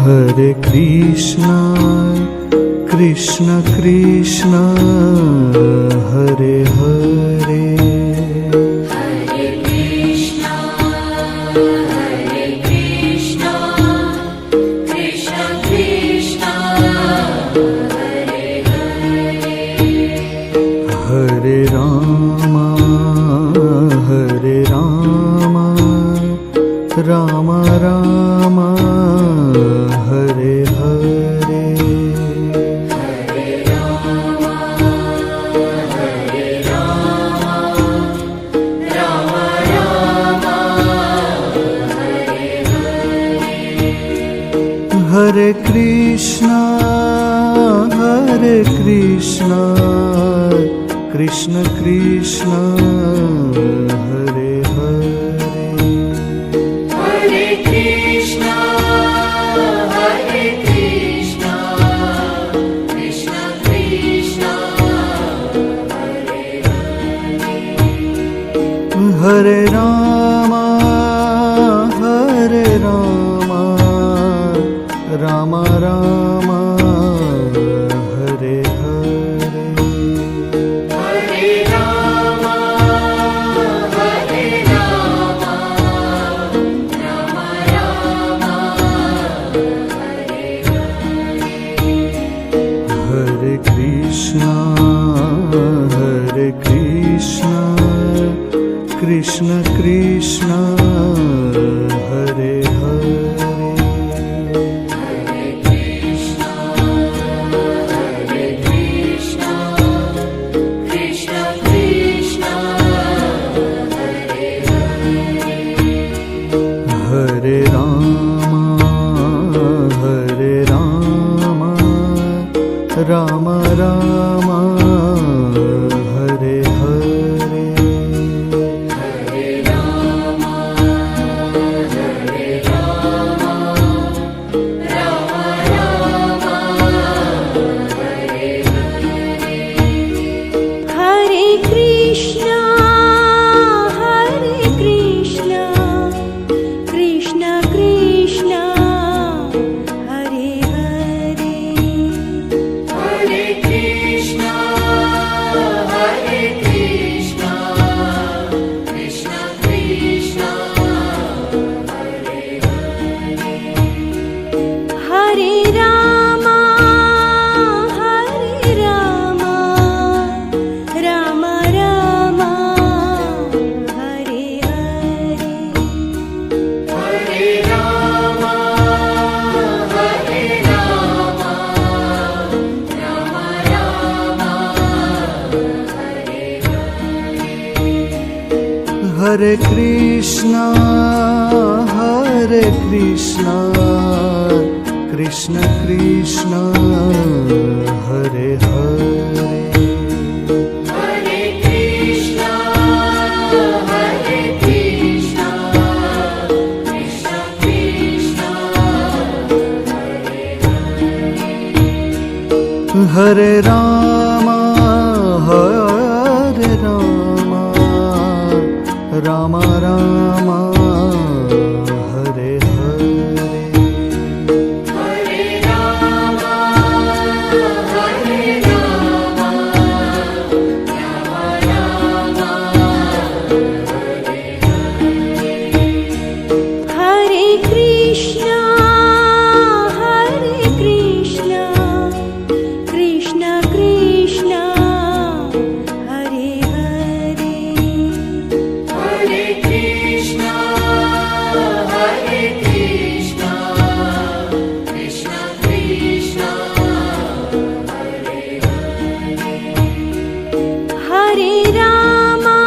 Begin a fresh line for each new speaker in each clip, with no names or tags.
Hare Krishna, Krishna Krishna, Hare Hare.
Hare Krishna, Krishna Krishna, Hare Hare.
Hare Rama, Rama Rama, Hare Hare.
Hare Rama, Rama Rama, Hare Hare.
Hare Krishna, Krishna Krishna, Hare Hare.
Hare Krishna, Krishna Krishna, Hare Hare.
Hare Rama, Rama Rama, Hare Hare.
Hare Rama, Rama Rama, Hare Hare.
Hare Krishna, Krishna Krishna, Hare Hare.
Hare Krishna, Krishna Krishna, Hare Hare.
Hare Rama, Rama Rama, Hare Hare.
Hare Rama, Rama Rama, Hare Hare.
Hare Krishna, Krishna Krishna, Hare Hare.
Hare Krishna, Krishna Krishna, Hare Hare.
Hare Rama, Rama Rama, Hare Hare.
Hare Rama, Rama Rama, Hare Hare.
Hare Krishna, Krishna Krishna, Hare Hare.
Hare Krishna, Krishna Krishna, Hare Hare.
Hare Rama, Rama Rama, Hare Hare.
Hare Rama, Rama Rama, Hare Hare.
Hare Krishna, Krishna Krishna, Hare Hare.
Hare Krishna, Krishna Krishna, Hare Hare.
Hare Rama,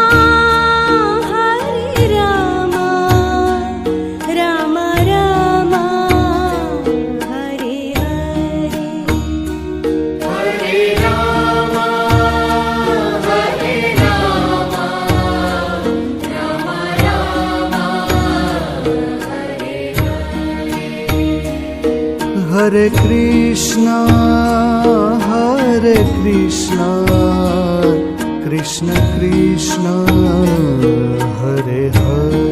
Rama Rama, Hare Hare.
Hare Rama, Rama Rama, Hare Hare.
Hare Krishna, Krishna Krishna, Hare Hare.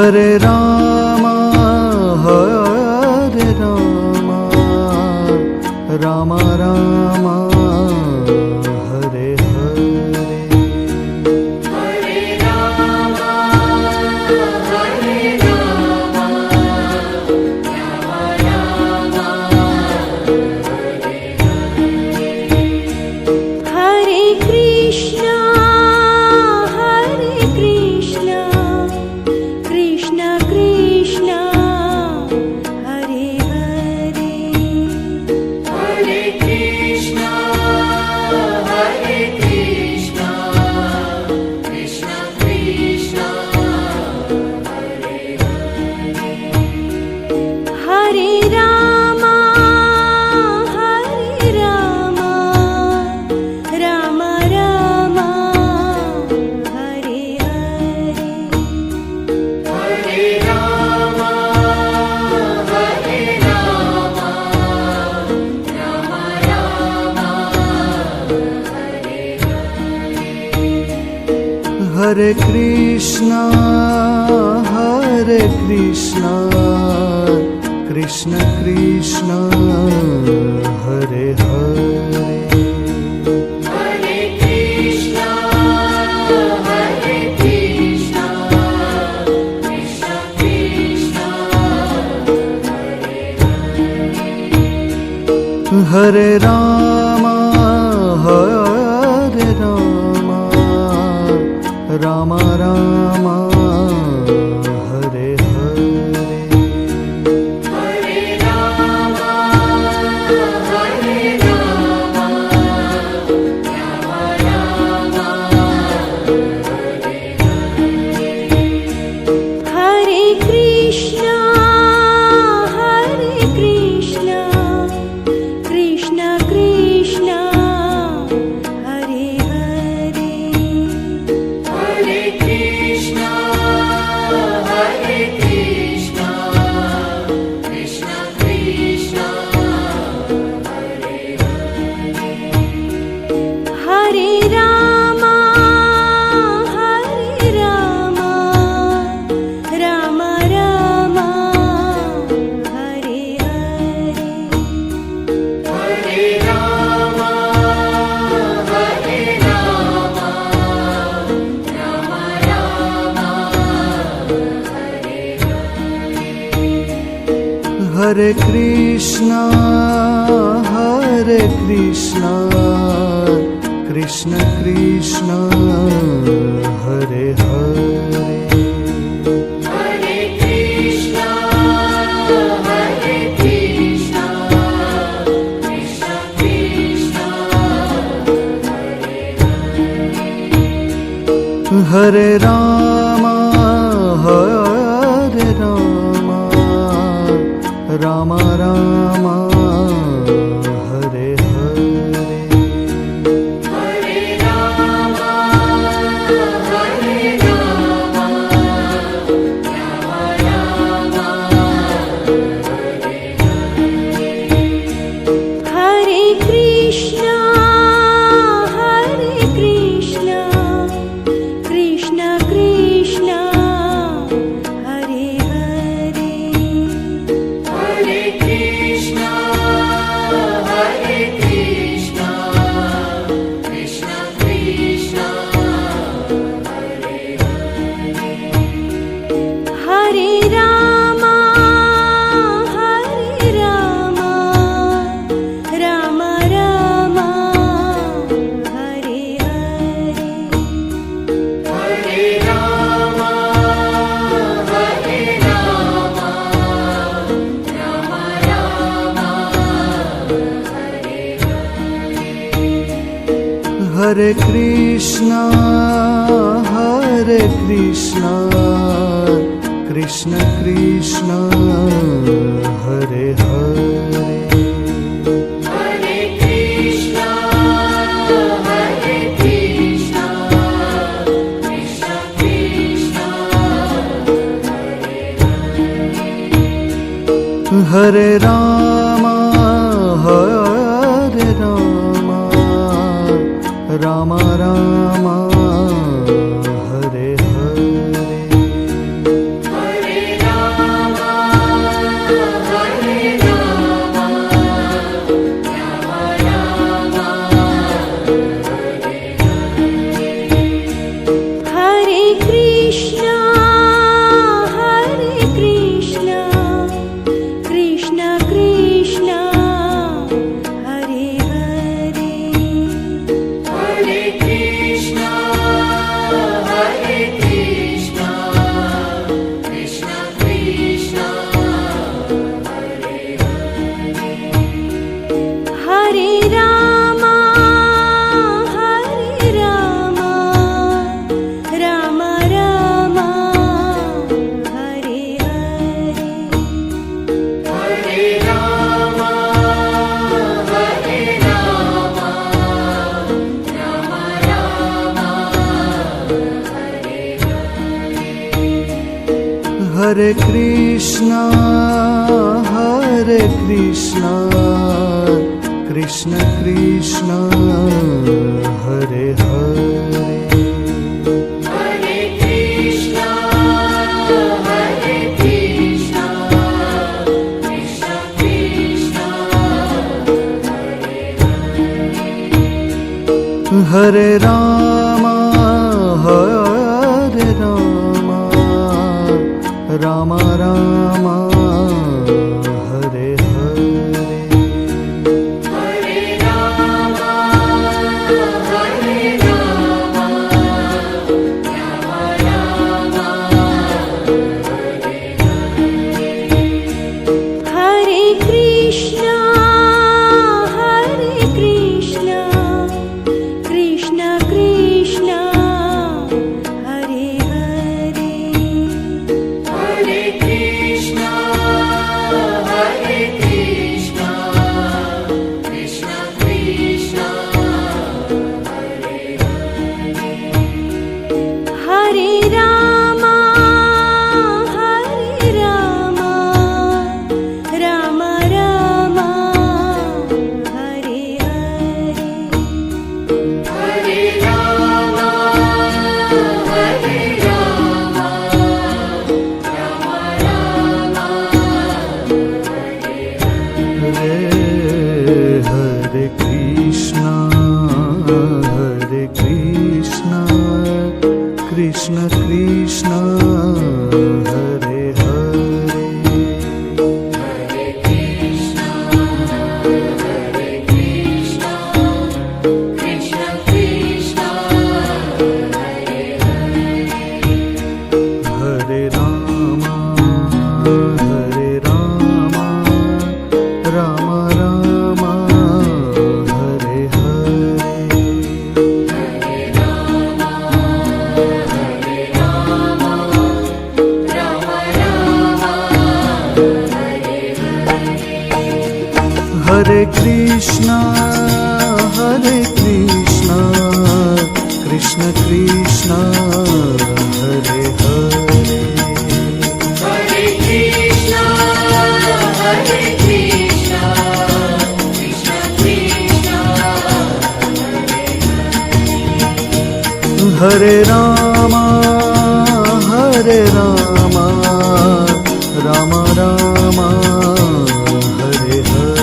Hare Rama, Hare Rama, Rama Rama, Hare Hare.
Hare Rama, Hare Rama, Rama Rama,
Hare Krishna, Krishna Krishna, Hare Hare.
Hare Krishna, Hare Krishna, Krishna Krishna, Hare
Hare Rama, Hare Rama, Rama Rama, Hare Hare.
Hare Rama, Hare Rama, Rama Rama,
Hare Krishna, Hare Krishna, Krishna Krishna, Hare Hare.
Hare Krishna, Hare Krishna, Krishna Krishna,
Hare Rama, Hare Rama, Rama Rama, Hare Hare.
Hare Rama, Hare Rama, Rama Rama,
Hare Krishna, Krishna Krishna, Hare Hare.
Hare Krishna, Hare Krishna, Krishna Krishna,
Hare Rama, Hare Rama, Rama Rama, Hare Hare.
Hare Rama, Hare Rama, Rama Rama,
Hare Krishna, Hare Krishna, Krishna Krishna, Hare Hare.
Hare Krishna, Hare Krishna, Krishna Krishna,
Hare Rama, Hare Rama, Rama Rama, Hare Hare.
Hare Rama, Hare Rama, Rama Rama,
Hare Krishna, Krishna Krishna, Hare Hare.
Hare Krishna, Hare Krishna, Krishna Krishna,
Hare Rama, Hare Rama, Rama Rama, Hare Hare.
Hare Rama, Hare Rama, Rama Rama,
Hare Krishna, Hare Krishna, Krishna Krishna, Hare Hare.
Hare Krishna, Hare Krishna, Krishna Krishna,
Hare Rama, Hare Rama, Rama Rama, Hare Hare.
Hare
Hare Krishna, Hare Krishna, Krishna Krishna, Hare Hare.
Hare Krishna, Hare Krishna, Krishna Krishna, Hare Hare.
Hare Rama, Hare Rama, Rama Rama, Hare Hare.
Hare Rama, Hare Rama, Rama Rama, Hare Hare.
Hare Krishna, Hare Krishna, Krishna Krishna, Hare Hare.
Hare Krishna, Hare Krishna, Krishna Krishna, Hare Hare.
Hare Rama, Hare Rama, Rama Rama, Hare Hare.
Hare Rama, Hare Rama, Rama Rama,
Hare Krishna, Hare Krishna, Krishna Krishna, Hare Hare.
Hare Krishna, Hare Krishna, Krishna Krishna, Hare Hare.
Hare Rama, Hare Rama, Rama Rama, Hare Hare.
Hare Rama, Hare Rama, Rama Rama, Hare Hare.
Hare Krishna, Hare Krishna, Krishna Krishna, Hare Hare.
Hare Krishna, Hare Krishna, Krishna Krishna,
Hare Rama, Hare Rama, Rama Rama, Hare Hare.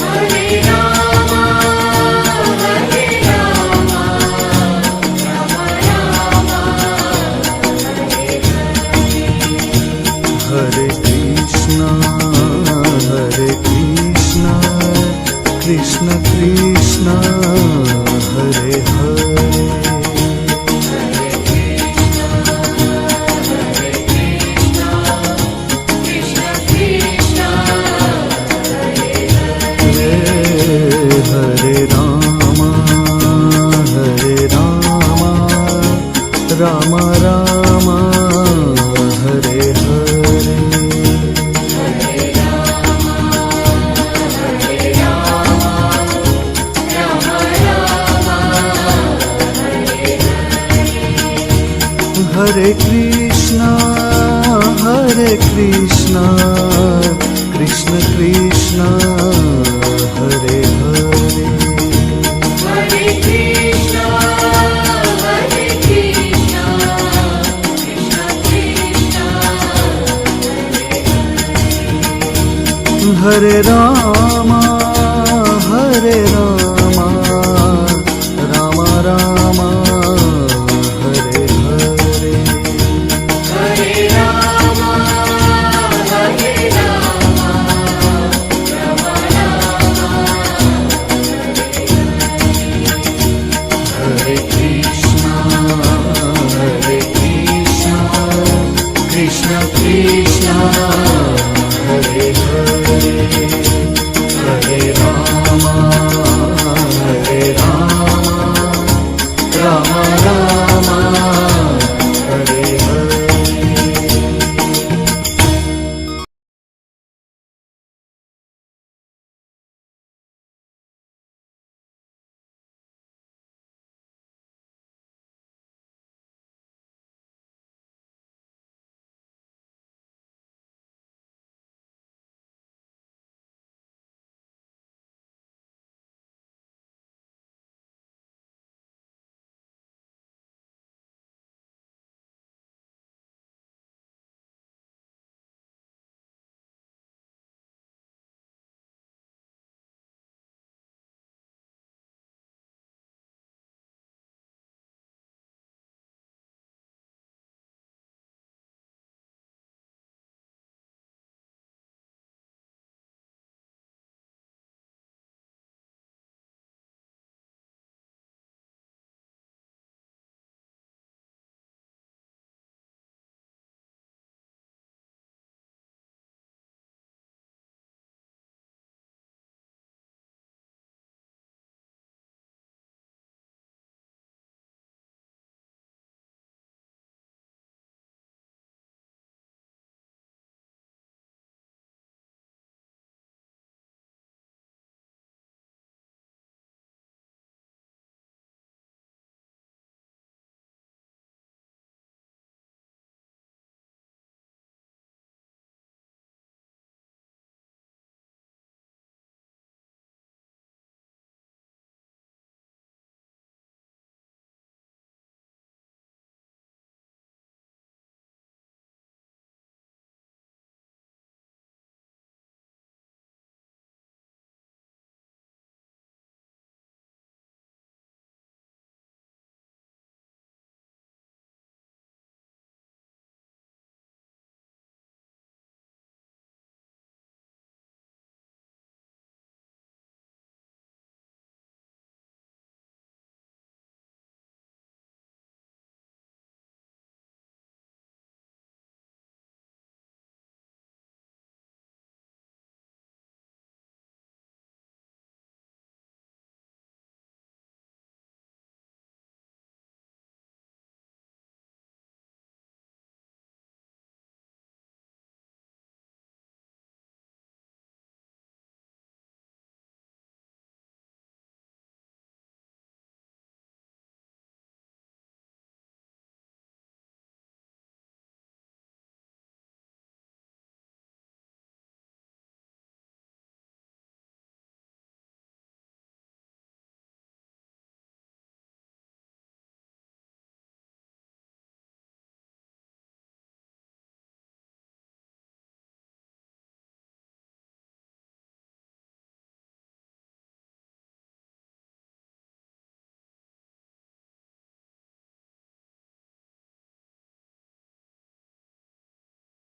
Hare Rama, Hare Rama, Rama Rama,
Hare Krishna, Hare Krishna, Krishna Krishna, Hare Hare.
Krishna Krishna,
Hare Rama, Hare Rama, Rama Rama, Hare Hare. Hare Krishna, Hare Krishna, Krishna Krishna, Hare Hare.
Hare Krishna, Hare Krishna, Krishna Krishna,
Hare Rama, Hare Rama,